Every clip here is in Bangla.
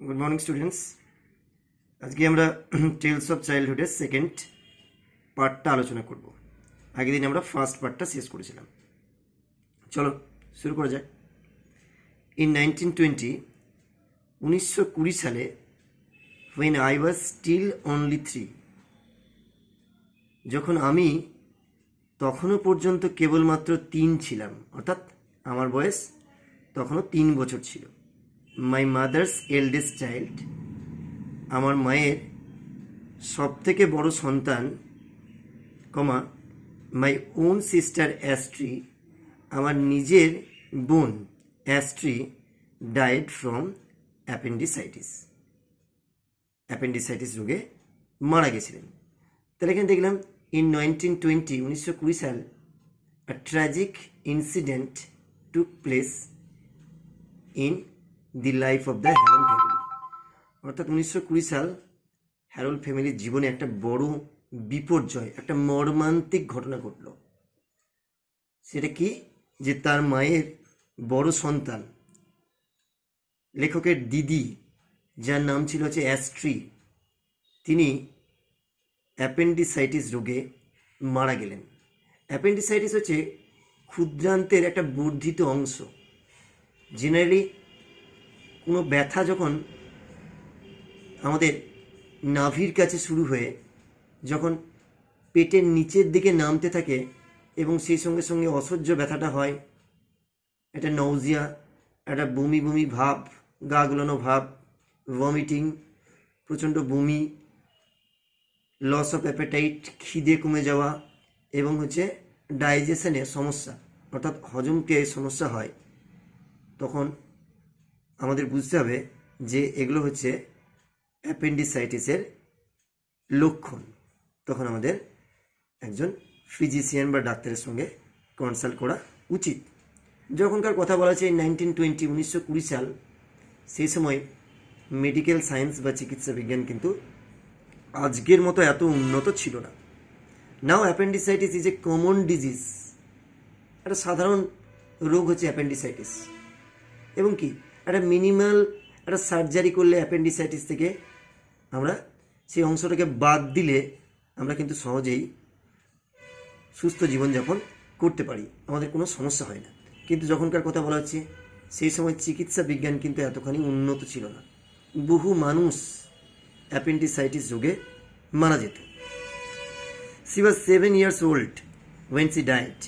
Good morning students. আজকে আমরা টেলস অফ চাইল্ডহুডের সেকেন্ড পার্টটা আলোচনা করব। আগের দিন আমরা ফার্স্ট পার্টটা শেষ করেছিলাম। চলো শুরু করা যাক। ইন 1920 সালে when I was still only 3, যখন আমি তখনও পর্যন্ত কেবলমাত্র 3 ছিলাম, অর্থাৎ আমার বয়স তখনও 3 বছর ছিল। মাই মাদার্স এল্ডেস্ট চাইল্ড, আমার মায়ের সবথেকে বড় সন্তান, কমা মাই ওন সিস্টার অ্যাস্ট্রি, আমার নিজের বোন অ্যাস্ট্রি ডায়েড ফ্রম অ্যাপেন্ডিসাইটিস রোগে মারা গেছিলেন। তাহলে এখানে দেখলাম ইন 1920 সাল a tragic incident took place in the life of the Harold family, অর্থাৎ 1920 সাল হ্যারল ফ্যামিলির জীবনে একটা বড় বিপর্যয়, একটা মর্মান্তিক ঘটনা ঘটল। সেটা কি? যে তার মায়ের বড় সন্তান, লেখকের দিদি, যার নাম ছিল হচ্ছে অ্যাস্ট্রি, তিনি অ্যাপেন্ডিসাইটিস রোগে মারা গেলেন। অ্যাপেন্ডিসাইটিস হচ্ছে ক্ষুদ্রান্তের একটা বর্ধিত অংশ। জেনারেলি কোনো ব্যথা যখন আমাদের নাভির কাছে শুরু হয়ে যখন পেটের নিচের দিকে নামতে থাকে এবং সেই সঙ্গে সঙ্গে অসহ্য ব্যথাটা হয়, একটা নৌজিয়া, একটা বমি বমি ভাব, গা গুলানো ভাব, ভমিটিং, প্রচণ্ড বমি, লস অফ অ্যাপেটাইট, খিদে কমে যাওয়া এবং হচ্ছে ডাইজেশনে সমস্যা, অর্থাৎ হজমকে সমস্যা হয়, তখন আমাদের বুঝতে হবে যে এগুলো হচ্ছে অ্যাপেন্ডিসাইটিসের লক্ষণ। তখন আমাদের একজন ফিজিশিয়ান বা ডাক্তারের সঙ্গে কনসাল্ট করা উচিত। যখনকার কথা বলা হচ্ছে 1920 সাল, সেই সময় মেডিকেল সায়েন্স বা চিকিৎসা বিজ্ঞান কিন্তু আজকের মতো এত উন্নত ছিল না। Now appendicitis is a common disease, একটা সাধারণ রোগ হচ্ছে অ্যাপেন্ডিসাইটিস, এবং কি একটা মিনিমাল একটা সার্জারি করলে অ্যাপেন্ডিসাইটিস থেকে আমরা সেই অংশটাকে বাদ দিলে আমরা কিন্তু সহজেই সুস্থ জীবনযাপন করতে পারি, আমাদের কোনো সমস্যা হয় না। কিন্তু যখনকার কথা বলা হচ্ছে, সেই সময় চিকিৎসা বিজ্ঞান কিন্তু এতখানি উন্নত ছিল না। বহু মানুষ অ্যাপেন্ডিসাইটিস রোগে মারা যেত। She was 7 years old when she died.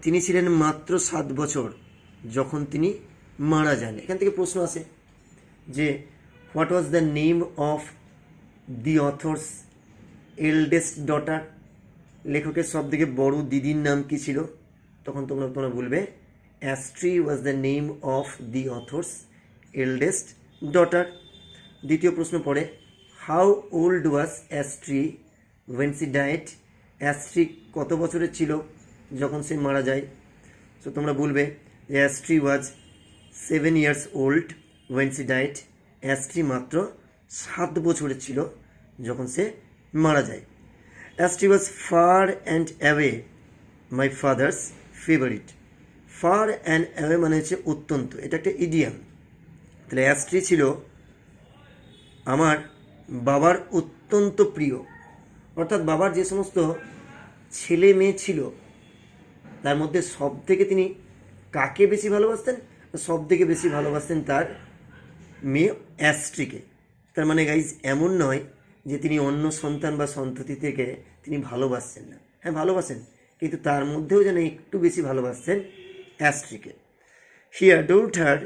তিনি ছিলেন মাত্র 7 বছর যখন তিনি মারা যান। এখান থেকে প্রশ্ন আসে যে what was the name of the author's eldest daughter, লেখকের সব থেকে বড় দিদির নাম কি ছিল? তখন তোমরা বলবে Astri was the name of the author's eldest daughter. দ্বিতীয় প্রশ্ন পড়ে how old was Astri when she died, Astri কত বছরের ছিল যখন সে মারা যায়? তো তোমরা বলবে যে Astri was 7 years old when she died, Astri মাত্র 7 বছরের ছিল যখন সে মারা যায়। Astri was far and away my father's favourite. Far and away মানে হচ্ছে অত্যন্ত, এটা একটা ইডিয়াম। তাহলে অ্যাস্ট্রি ছিল আমার বাবার অত্যন্ত প্রিয়, অর্থাৎ বাবার যে সমস্ত ছেলে মেয়ে ছিল তার মধ্যে সব থেকে তিনি কাকে বেশি ভালোবাসতেন? সব থেকে বেশি ভালোবাসতেন তার মেয়ে অ্যাস্ট্রিকে। তার মানে গাইজ এমন নয় যে তিনি অন্য সন্তান বা সন্ততি থেকে তিনি ভালোবাসছেন না, হ্যাঁ ভালোবাসেন, কিন্তু তার মধ্যেও যেন একটু বেশি ভালোবাসছেন অ্যাস্ট্রিকে। He adored her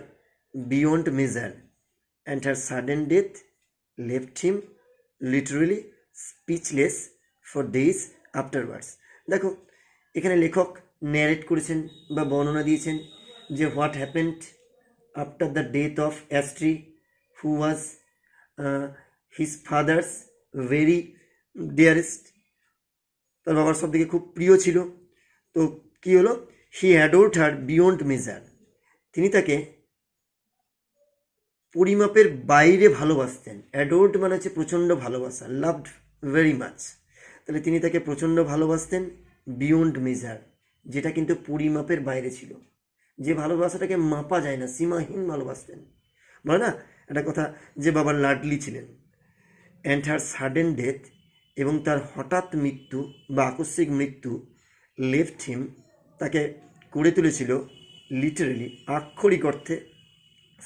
beyond measure and her sudden death left him literally speechless for days afterwards. দেখো এখানে লেখক ন্যারেট করেছেন বা বর্ণনা দিয়েছেন যে what happened after the death of Astri who was his father's very dearest, তার বাবার সব থেকে খুব প্রিয় ছিল। তো কী হলো? হি অ্যাডোরড হার বিয়ন্ড মেজার, তিনি তাকে পরিমাপের বাইরে ভালোবাসতেন। অ্যাডোর্ড মানে হচ্ছে প্রচণ্ড ভালোবাসা, লাভড ভেরি মাচ। তাহলে তিনি তাকে প্রচণ্ড ভালোবাসতেন বিয়ন্ড মেজার, যেটা কিন্তু পরিমাপের বাইরে ছিল, যে ভালোবাসাটাকে মাপা যায় না, সীমাহীন ভালোবাসতেন। বলে না একটা কথা যে বাবা লাডলি ছিলেন। অ্যান্ড হার সাডেন ডেথ, এবং তার হঠাৎ মৃত্যু বা আকস্মিক মৃত্যু, লেফট হিম, তাকে করে তুলেছিল লিটারেলি, আক্ষরিক অর্থে,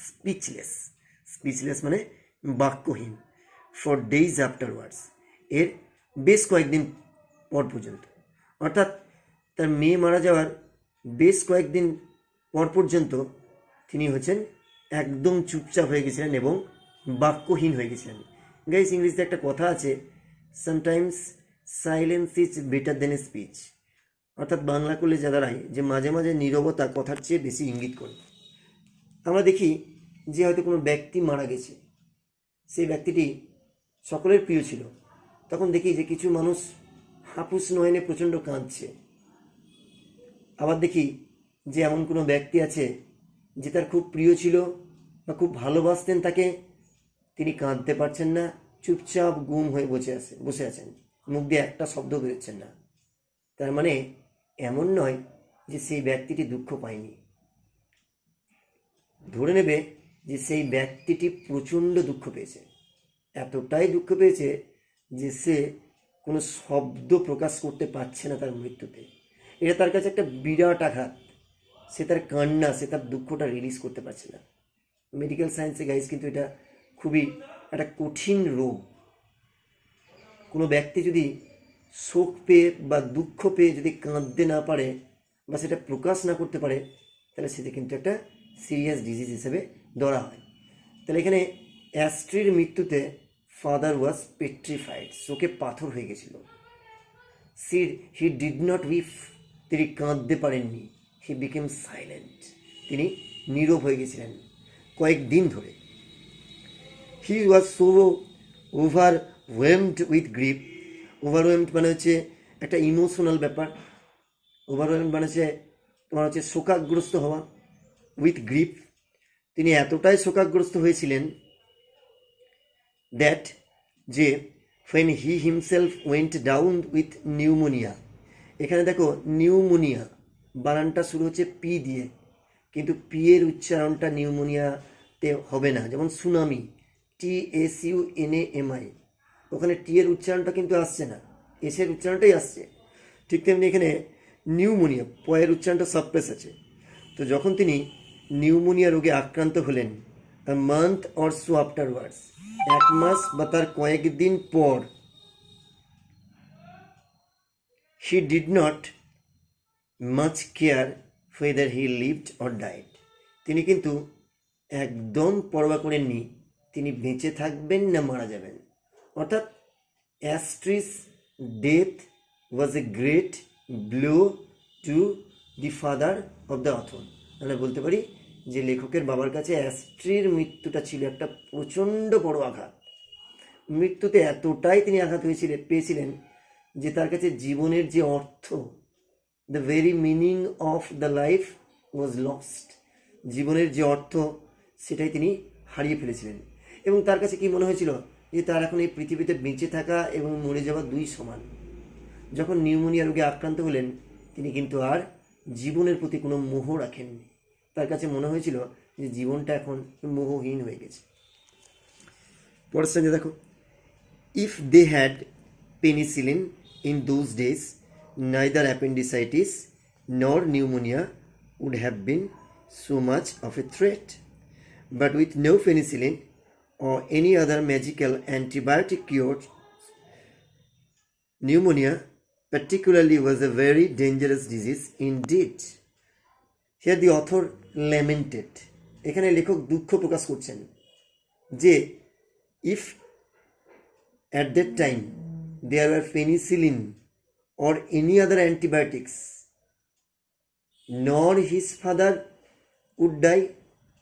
স্পিচলেস। স্পিচলেস মানে বাক্যহীন, ফর ডেইজ আফটারওয়ার্ডস, এর বেশ কয়েকদিন পর পর্যন্ত। অর্থাৎ তার মেয়ে মারা যাওয়ার বেশ কয়েকদিন পর পর্যন্ত তিনি হচ্ছেন একদম চুপচাপ হয়ে গেছিলেন এবং বাক্যহীন হয়ে গেছিলেন। গাইস, ইংলিশে একটা কথা আছে, sometimes silence is better then a speech. অর্থাৎ বাংলা করলে যা দাঁড়ায় যে মাঝে মাঝে নীরবতা কথার চেয়ে বেশি ইঙ্গিত করে। আমরা দেখি যে হয়তো কোনো ব্যক্তি মারা গেছে, সেই ব্যক্তিটি সকলের প্রিয় ছিল, তখন দেখি যে কিছু মানুষ হাপুস নয়নে প্রচণ্ড কাঁদছে। আবার দেখি যে এমন কোনো ব্যক্তি আছে যে তার খুব প্রিয় ছিল বা খুব ভালোবাসতেন তাকে, তিনি কাঁদতে পারছেন না, চুপচাপ গুম হয়ে বসে আছেন, মুখ দিয়ে একটা শব্দ বেরোচ্ছেন না। তার মানে এমন নয় যে সেই ব্যক্তিটি দুঃখ পায়নি, ধরে নেবে যে সেই ব্যক্তিটি প্রচণ্ড দুঃখ পেয়েছে, এতটাই দুঃখ পেয়েছে যে সে কোনো শব্দ প্রকাশ করতে পারছে না তার মৃত্যুতে। এটা তার কাছে একটা বিরাট আঘাত, সে তার কান্না, সে তার দুঃখটা রিলিজ করতে পারছে না। মেডিকেল সায়েন্সে গাইজ কিন্তু এটা খুবই একটা কঠিন রোগ। কোনো ব্যক্তি যদি শোক পেয়ে বা দুঃখ পেয়ে যদি কাঁদতে না পারে বা সেটা প্রকাশ না করতে পারে, তাহলে সেটা কিন্তু একটা সিরিয়াস ডিজিজ হিসেবে ধরা হয়। তাহলে এখানে অ্যাস্ট্রির মৃত্যুতে ফাদার ওয়াজ পেট্রিফাইড, শোকে পাথর হয়ে গেছিল। হি ডিড নট উইপ, তিনি কাঁদতে পারেননি। হি বিকেম সাইলেন্ট, তিনি নীরব হয়ে গেছিলেন কয়েকদিন ধরে। He was so overwhelmed with grief. Overwhelmed মানে হচ্ছে একটা ইমোশনাল ব্যাপার, ওভারওয়েলমড মানে হচ্ছে তোমার হচ্ছে শোকাগ্রস্ত হওয়া, উইথ গ্রিফ, তিনি এতটাই শোকাগ্রস্ত হয়েছিলেন দ্যাট যে when he himself went down with pneumonia, এখানে দেখো নিউমোনিয়া বানানটা শুরু হচ্ছে পি দিয়ে, কিন্তু পি এর উচ্চারণটা নিউমোনিয়াতে হবে না। যেমন সুনামি, TSUNAMI, ওখানে টি এর উচ্চারণটা কিন্তু আসছে না, এস এর উচ্চারণটাই আসছে। ঠিক তেমনি এখানে নিউমোনিয়া, পয়ের উচ্চারণটা সাপ্রেস আছে। তো যখন তিনি নিউমোনিয়া রোগে আক্রান্ত হলেন, a month or so afterwards, এক মাস বা তার কয়েকদিন পর, he did not much care whether he lived or died, তিনি কিন্তু একদম পরোয়া করেননি তিনি বেঁচে থাকবেন না মারা যাবেন। অর্থাৎ Astri's death was a great blow to the father of the author. আমরা বলতে পারি যে লেখকের বাবার কাছে অ্যাস্ট্রির মৃত্যুটা ছিল একটা প্রচণ্ড বড় আঘাত। মৃত্যুতে এতটাই তিনি আঘাত পেয়েছিলেন যে তার কাছে জীবনের যে অর্থ, the very meaning of the life was lost, জীবনের যে অর্থ সেটাই তিনি হারিয়ে ফেলেছিলেন। এবং তার কাছে কি মনে হয়েছিল যে তার এখন এই পৃথিবীতে বেঁচে থাকা এবং মরে যাওয়া দুই সমান। যখন নিউমোনিয়া রোগে আক্রান্ত হলেন, তিনি কিন্তু আর জীবনের প্রতি কোনো মোহ রাখেননি। তার কাছে মনে হয়েছিল যে জীবনটা এখন মোহহীন হয়ে গেছে। পরের সঙ্গে দেখো, if they had penicillin in those days, neither appendicitis nor pneumonia would have been so much of a threat. But with no penicillin or any other magical antibiotic cure, pneumonia particularly was a very dangerous disease indeed. Here the author lamented, এখানে লেখক দুঃখ প্রকাশ করছেন যে if at that time there were penicillin or any other antibiotics, nor his father would die,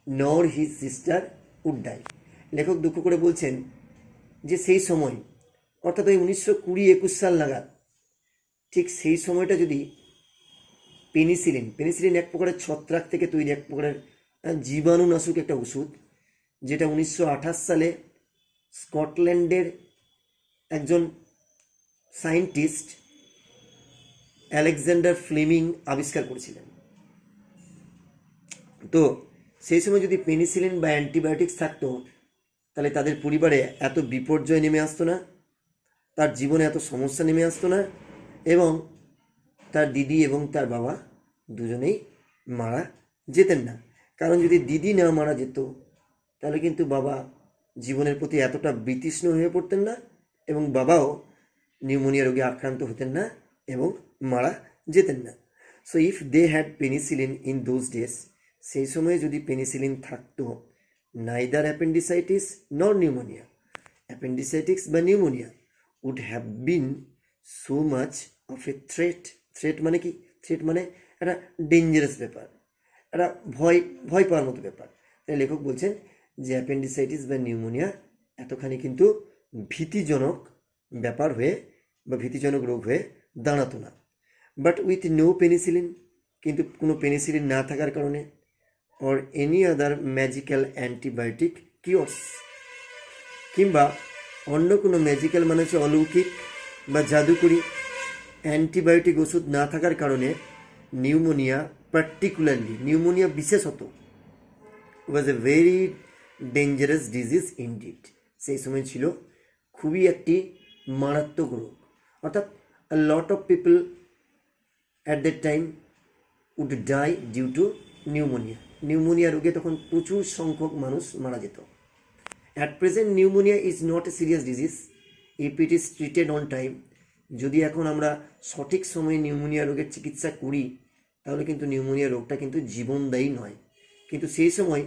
nor his sister would die. লেখক দুঃখ করে বলছেন যে সেই সময়, অর্থাৎ ওই 1920-21 সাল নাগাদ, ঠিক সেই সময়টা যদি পেনিসিলিন এক প্রকারের ছত্রাক থেকে তৈরি এক প্রকারের জীবাণুনাশক একটা ওষুধ, যেটা 1928 সালে স্কটল্যান্ডের একজন সায়েন্টিস্ট আলেকজান্ডার ফ্লেমিং আবিষ্কার করেছিলেন। তো সেই সময় যদি পেনিসিলিন বা অ্যান্টিবায়োটিক্স থাকতো, তাহলে তাদের পরিবারে এত বিপর্যয় নেমে আসতো না, তার জীবনে এত সমস্যা নেমে আসতো না, এবং তার দিদি এবং তার বাবা দুজনেই মারা যেতেন না। কারণ যদি দিদি না মারা যেত তাহলে কিন্তু বাবা জীবনের প্রতি এতটা বিতৃষ্ণ হয়ে পড়তেন না, এবং বাবাও নিউমোনিয়া রোগে আক্রান্ত হতেন না এবং মারা যেতেন না। So if they had penicillin in those days, সেই সময়ে যদি পেনিসিলিন থাকতো, neither appendicitis nor pneumonia, appendicitis বা pneumonia would have been so much of a threat. Threat মানে কি? থ্রেট মানে একটা ডেঞ্জারাস ব্যাপার, একটা ভয় ভয় পাওয়ার মতো ব্যাপার। তাই লেখক বলছেন যে অ্যাপেন্ডিসাইটিস বা নিউমোনিয়া এতখানি কিন্তু ভীতিজনক ব্যাপার হয়ে বা ভীতিজনক রোগ হয়ে দাঁড়াতো না। বাট উইথ নো পেনিসিলিন, কিন্তু কোনো পেনিসিলিন না থাকার কারণে, or any other magical antibiotic cures, কিংবা অন্য কোনো ম্যাজিক্যাল মানে হচ্ছে অলৌকিক বা জাদুকরি অ্যান্টিবায়োটিক ওষুধ না থাকার কারণে নিউমোনিয়া, পার্টিকুলারলি নিউমোনিয়া বিশেষত, was a very dangerous disease indeed. সেই সময় ছিল খুবই একটি মারাত্মক রোগ, অর্থাৎ a lot of people at that time would die due to pneumonia. Pneumonia রোগে তখন প্রচুর সংখ্যক মানুষ মারা যেত। At present pneumonia is not a serious disease if it is treated on time. যদি এখন আমরা সঠিক সময়ে নিউমোনিয়া রোগের চিকিৎসা করি তাহলে কিন্তু নিউমোনিয়া রোগটা কিন্তু জীবনদায়ী নয়, কিন্তু সেই সময়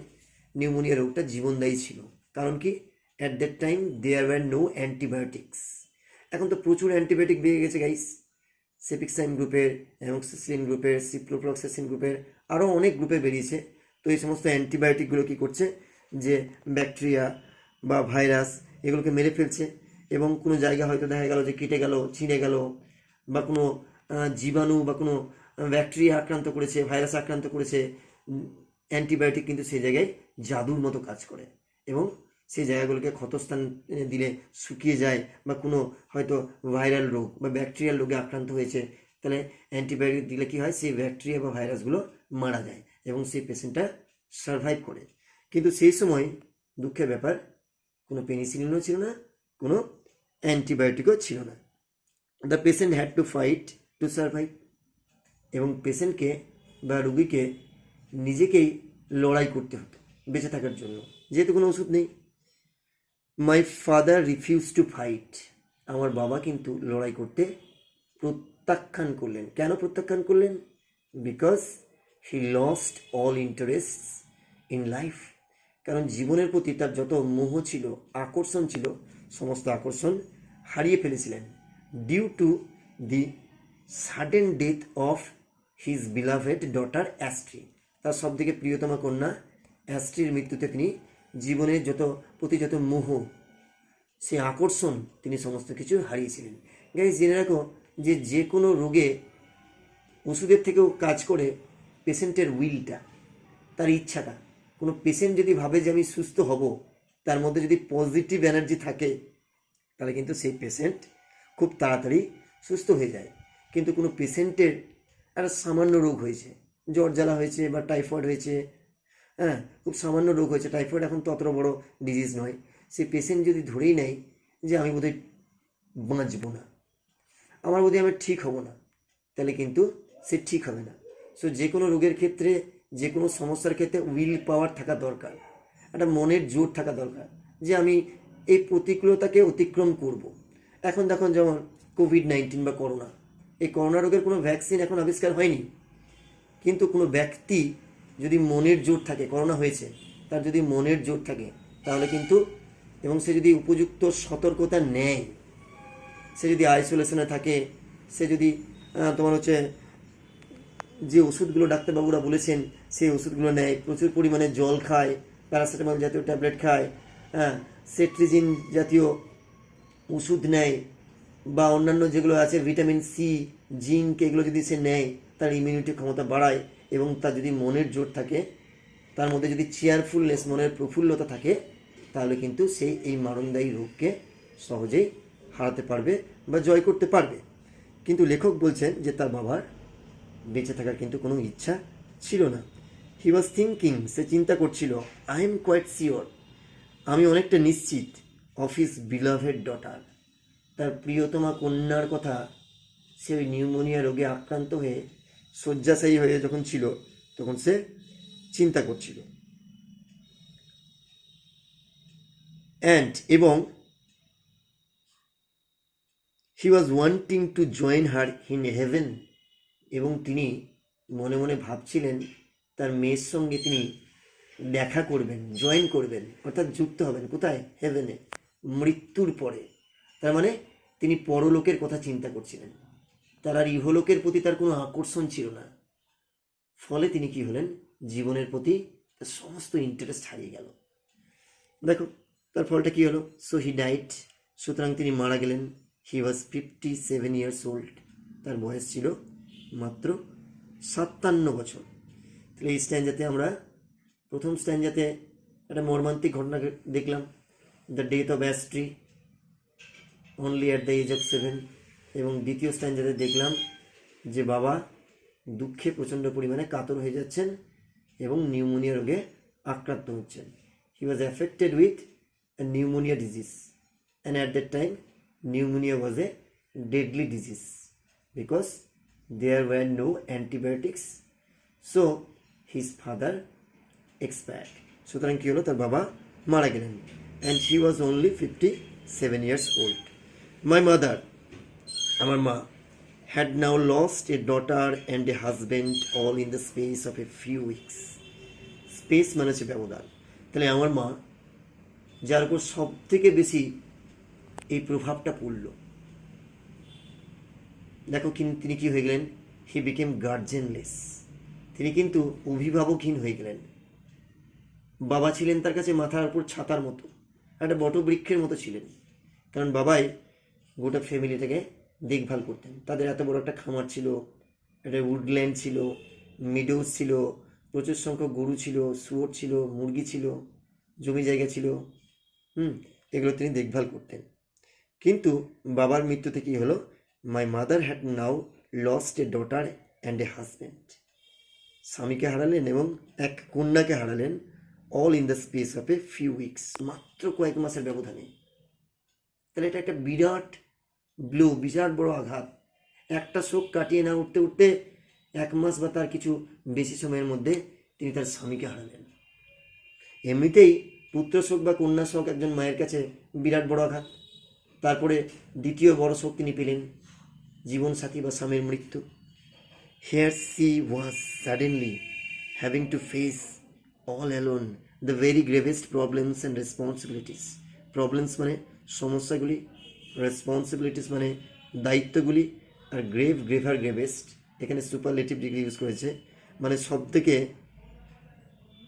নিউমোনিয়া রোগটা জীবনদায়ী ছিল। কারণ কি? At that time there were no antibiotics. এখন তো প্রচুর অ্যান্টিবায়োটিক বেরিয়ে গেছে গাইস, সেপিক্সাইম গ্রুপের, অ্যামোক্সিসিলিন গ্রুপের, সিপ্রোফ্লক্সাসিন গ্রুপের, আরও অনেক গ্রুপে বেরিয়েছে। তো এই সমস্ত অ্যান্টিবায়োটিকগুলো কী করছে, যে ব্যাকটেরিয়া বা ভাইরাস এগুলোকে মেরে ফেলছে, এবং কোনো জায়গা হয়তো দেখা গেল যে কেটে গেল, ছিঁড়ে গেল, বা কোনো জীবাণু বা কোনো ব্যাকটেরিয়া আক্রান্ত করেছে, ভাইরাস আক্রান্ত করেছে, অ্যান্টিবায়োটিক কিন্তু সেই জায়গায় জাদুর মতো কাজ করে, এবং সেই জায়গাগুলোকে ক্ষতস্থান দিলে শুকিয়ে যায়, বা কোনো হয়তো ভাইরাল রোগ বা ব্যাকটেরিয়াল রোগে আক্রান্ত হয়েছে, তাহলে অ্যান্টিবায়োটিক দিলে কী হয়, সেই ব্যাকটেরিয়া বা ভাইরাসগুলো মারা যায় এবং সেই পেশেন্টটা সারভাইভ করে। কিন্তু সেই সময় দুঃখের ব্যাপার, কোনো পেনিসিলিনও ছিল না, কোনো অ্যান্টিবায়োটিকও ছিল না। The patient had to fight to survive, এবং পেশেন্টকে বা রুগীকে নিজেকেই লড়াই করতে হতো বেঁচে থাকার জন্য, যেহেতু কোনো ওষুধ নেই। My father refuse to fight, আমার বাবা কিন্তু লড়াই করতে প্রত্যাখ্যান করলেন। কেন প্রত্যাখ্যান করলেন? Because he lost all interest in life, কারণ জীবনের প্রতি তার যত মোহ ছিল, আকর্ষণ ছিল, সমস্ত আকর্ষণ হারিয়ে ফেলেছিলেন due to the sudden death of his beloved daughter Astri. তার সবথেকে প্রিয়তমা কন্যা অ্যাস্ট্রির মৃত্যুতে তিনি জীবনের প্রতি যত মোহ, সে আকর্ষণ, তিনি সমস্ত কিছু হারিয়েছিলেন। গাইস, জেনে রাখো যে কোনো রোগে ওষুধের থেকেও কাজ করে পেশেন্টের উইলটা, তার ইচ্ছাটা। কোনো পেশেন্ট যদি ভাবে যে আমি সুস্থ হব, তার মধ্যে যদি পজিটিভ এনার্জি থাকে, তাহলে কিন্তু সেই পেশেন্ট খুব তাড়াতাড়ি সুস্থ হয়ে যায়। কিন্তু কোনো পেশেন্টের একটা সামান্য রোগ হয়েছে, জ্বর জ্বালা হয়েছে বা টাইফয়েড হয়েছে, হ্যাঁ, খুব সামান্য রোগ হয়েছে, টাইফয়েড এখন তো অতটা বড় ডিজিজ নয়, সেই পেশেন্ট যদি ধরেই নেয় যে আমি বোধহয় বাঁচবো না, আমার বোধহয় আমি ঠিক হব না, তাহলে কিন্তু সে ঠিক হবে না। সো যে কোনো রোগের ক্ষেত্রে, যে কোনো সমস্যার ক্ষেত্রে উইল পাওয়ার থাকা দরকার, একটা মনের জোর থাকা দরকার, যে আমি এই প্রতিকূলতাকে অতিক্রম করব। এখন দেখুন, যেমন কোভিড-19 বা করোনা, এই করোনা রোগের কোনো ভ্যাকসিন এখন আবিষ্কার হয়নি, কিন্তু কোনো ব্যক্তি যদি মনের জোর থাকে, করোনা হয়েছে, তার যদি মনের জোর থাকে তাহলে কিন্তু, এবং সে যদি উপযুক্ত সতর্কতা নেয়, সে যদি আইসোলেশনে থাকে, সে যদি তোমার হচ্ছে যে ওষুধগুলো ডাক্তারবাবুরা বলেছেন সেই ওষুধগুলো নেয়, প্রচুর পরিমাণে জল খায়, প্যারাসিটামল জাতীয় ট্যাবলেট খায়, সেট্রিজিন জাতীয় ওষুধ নেয়, বা অন্যান্য যেগুলো আছে ভিটামিন সি, জিঙ্ক, এগুলো যদি সে নেয়, তার ইমিউনিটি ক্ষমতা বাড়ায়, এবং তার যদি মনের জোর থাকে, তার মধ্যে যদি চেয়ারফুলনেস, মনের প্রফুল্লতা থাকে, তাহলে কিন্তু সে এই মারণদায়ী রোগকে সহজেই হারাতে পারবে বা জয় করতে পারবে। কিন্তু লেখক বলছেন যে তার বাবার বেঁচে থাকার কিন্তু কোনো ইচ্ছা ছিল না। হি ওয়াজ থিঙ্কিং, সে চিন্তা করছিল, আই এম কোয়াইট শিওর, আমি অনেকটা নিশ্চিত অফ হিজ বিলাভেড ডটার, তার প্রিয়তমা কন্যার কথা সে ওই নিউমোনিয়া রোগে আক্রান্ত হয়ে শয্যাশায়ী হয়ে যখন ছিল তখন সে চিন্তা করছিল। এবং he was wanting to join her in heaven, এবং তিনি মনে মনে ভাবছিলেন তার মেয়ের সঙ্গে তিনি দেখা করবেন, জয়েন করবেন, অর্থাৎ যুক্ত হবেন। কোথায়? হেভেনে, মৃত্যুর পরে। তার মানে তিনি পরলোকের কথা চিন্তা করছিলেন, তার আর ইহলোকের প্রতি তার কোনো আকর্ষণ ছিল না। ফলে তিনি কি হলেন? জীবনের প্রতি তার সমস্ত ইন্টারেস্ট হারিয়ে গেল। দেখো তার ফলটা কি হলো? সো হি ডাইড, সুতরাং তিনি মারা গেলেন। হি ওয়াজ 57 years old, তার বয়স ছিল মাত্র 57 বছর। তাহলে এই স্ট্যান্ডাতে আমরা প্রথম স্ট্যান্ডাতে একটা মর্মান্তিক ঘটনা দেখলাম, the death of Astri only at the age of 7। এবং দ্বিতীয় স্ট্যান্ডাতে দেখলাম যে বাবা দুঃখে প্রচণ্ড পরিমাণে কাতর হয়ে যাচ্ছেন এবং নিউমোনিয়া রোগে আক্রান্ত হচ্ছেন। He was affected with a pneumonia disease, and at that time pneumonia was a deadly disease because there were no antibiotics, so his father expired. সুতরাং কি হলো? তার বাবা মারা গেলেন, and he was only 57 years old. My mother, আমার মা, had now lost a daughter and a husband all in the space of a few weeks. Space মানে হচ্ছে ব্যবধান। তাহলে আমার মা, যার উপর সব থেকে বেশি এই প্রভাবটা পড়ল, দেখো তিনি কি হয়ে গেলেন? হি বিকেম গার্জেনলেস, তিনি কিন্তু অভিভাবকহীন হয়ে গেলেন। বাবা ছিলেন তার কাছে মাথার উপর ছাতার মতো, একটা বটবৃক্ষের মতো ছিলেন, কারণ বাবাই গোটা ফ্যামিলিটাকে দেখভাল করতেন। তাদের এত বড় একটা খামার ছিল, একটা উডল্যান্ড ছিল, মিডোজ ছিল, প্রচুর সংখ্যক গরু ছিল, শুয়োর ছিল, মুরগি ছিল, জমি জায়গা ছিল, এগুলো তিনি দেখভাল করতেন। কিন্তু বাবার মৃত্যুতে কি হলো? My mother had now lost A daughter and a husband, স্বামীকে হারালেন এবং এক কন্যাকে হারালেন, all in the space of a few weeks, মাত্র কয়েক মাসের ব্যবধানে। তাহলে এটা একটা বিরাট ব্লো, বিরাট বড় আঘাত। একটা শোক কাটিয়ে না উঠতে উঠতে 1 মাস বা তার কিছু বেশি সময়ের মধ্যে তিনি তার স্বামীকে হারালেন। এমনিতেই পুত্র শোক বা কন্যা শোক একজন মায়ের কাছে বিরাট বড় আঘাত। তারপরে দ্বিতীয় বড় শোক তিনি পেলেন, জীবনসাথী বা স্বামীর মৃত্যু। Here C was suddenly having to face all alone the very gravest problems and responsibilities. Problems মানে সমস্যাগুলি, রেসপন্সিবিলিটিস মানে দায়িত্বগুলি, আর গ্রেভার গ্রেভেস্ট এখানে সুপারলেটিভ ডিগ্রি ইউজ করেছে, মানে সব থেকে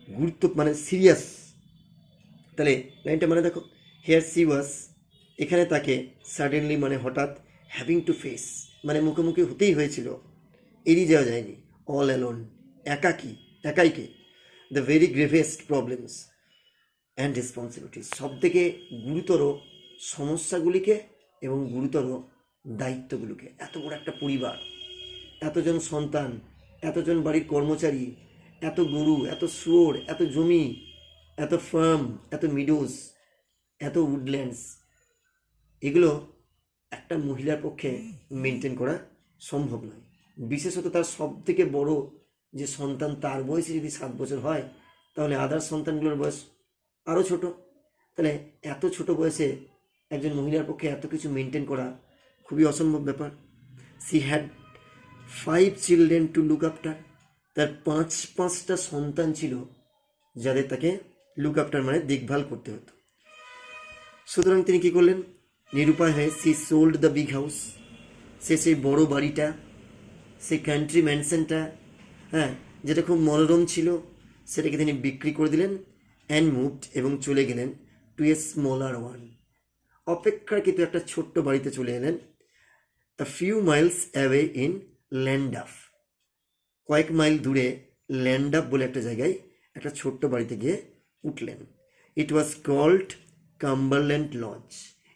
গুরুত্ব, মানে সিরিয়াস। তাহলে লাইনটা মানে দেখো, হিয়ার সি ওয়াজ, এখানে তাকে সাডেনলি মানে হঠাৎ, হ্যাভিং টু ফেস মানে মুখোমুখি হতেই হয়েছিল, এড়িয়ে যাওয়া যায়নি, অল অ্যালোন একাইকে, the very gravest problems and responsibilities, সব থেকে গুরুতর সমস্যাগুলিকে এবং গুরুতর দায়িত্বগুলোকে। এত বড় একটা পরিবার, এতজন সন্তান, এতজন বাড়ির কর্মচারী, এত গরু, এত শুয়োর, এত জমি, এত ফার্ম, এত মিডোজ, এত উডল্যান্ডস, এগুলো একটা মহিলার পক্ষে মেনটেন করা সম্ভব নয়। বিশেষত তার সব থেকে বড় যে সন্তান, তার বয়সে যদি 7 বছর হয়, তাহলে আদার সন্তানগুলোর বয়স আরও ছোট। তাহলে এত ছোট বয়সে একজন মহিলার পক্ষে এত কিছু মেনটেন করা খুবই অসম্ভব ব্যাপার। She had 5 children to look after, তার 5টা সন্তান ছিল যাদের তাকে লুক আফটার মানে দেখভাল করতে হতো। সুতরাং তিনি কী করলেন? নিরুপায় হয়ে she sold the big house, সে সেই বড় বাড়িটা, সেই কান্ট্রি ম্যানশনটা, যেটা খুব মনোরম ছিল, সেটাকে তিনি বিক্রি করে দিলেন। অ্যান্ড মুভড, এবং চলে গেলেন টু এ স্মলার ওয়ান, অপেক্ষাকৃত একটা ছোট্ট বাড়িতে চলে এলেন। A few miles away in Llandaff, কয়েক মাইল দূরে ল্যান্ডাফ বলে একটা জায়গায় একটা ছোট্ট বাড়িতে গিয়ে উঠলেন। It was called Cumberland Lodge,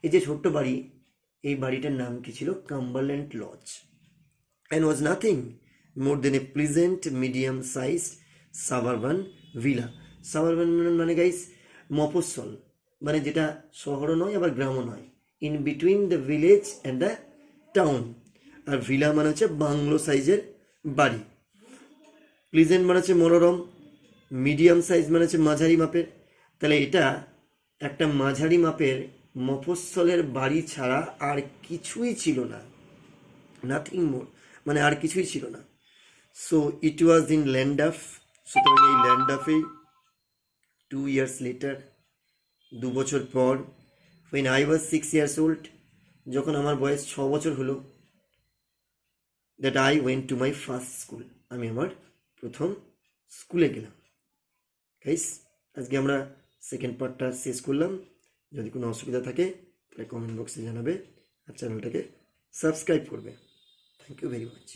এই যে ছোট্ট বাড়ি, এই বাড়িটার নাম কি ছিল? Cumberland Lodge. And was nothing more than a pleasant medium size suburban villa. Suburban মানে গাইস মফস্বল, মানে যেটা শহরও নয় আবার গ্রামও নয়, in between the village and the town. আর ভিলা মানে হচ্ছে বাংলো সাইজের বাড়ি। প্লিজেন্ট মানে হচ্ছে মনোরম, মিডিয়াম সাইজ মানে হচ্ছে মাঝারি মাপের। তাহলে এটা একটা মাঝারি মাপের মফস্বলের বাড়ি ছাড়া আর কিছুই ছিল না, নাথিং মোর, মানে আর কিছুই ছিল না। So it was in Llandaff. সুতরাং এই ল্যান্ডাফেই 2 years later, 2 বছর পর, when I was 6 years old, যখন আমার বয়স 6 বছর হলো, that I went to my first school, আমি আমার প্রথম স্কুলে গেলাম। গাইস, আজকে আমরা সেকেন্ড পার্টটা শেষ করলাম। যদি কোনো অসুবিধা থাকে তাহলে কমেন্ট বক্সে জানাবে, আর চ্যানেলটাকে সাবস্ক্রাইব করবে। Thank you very much.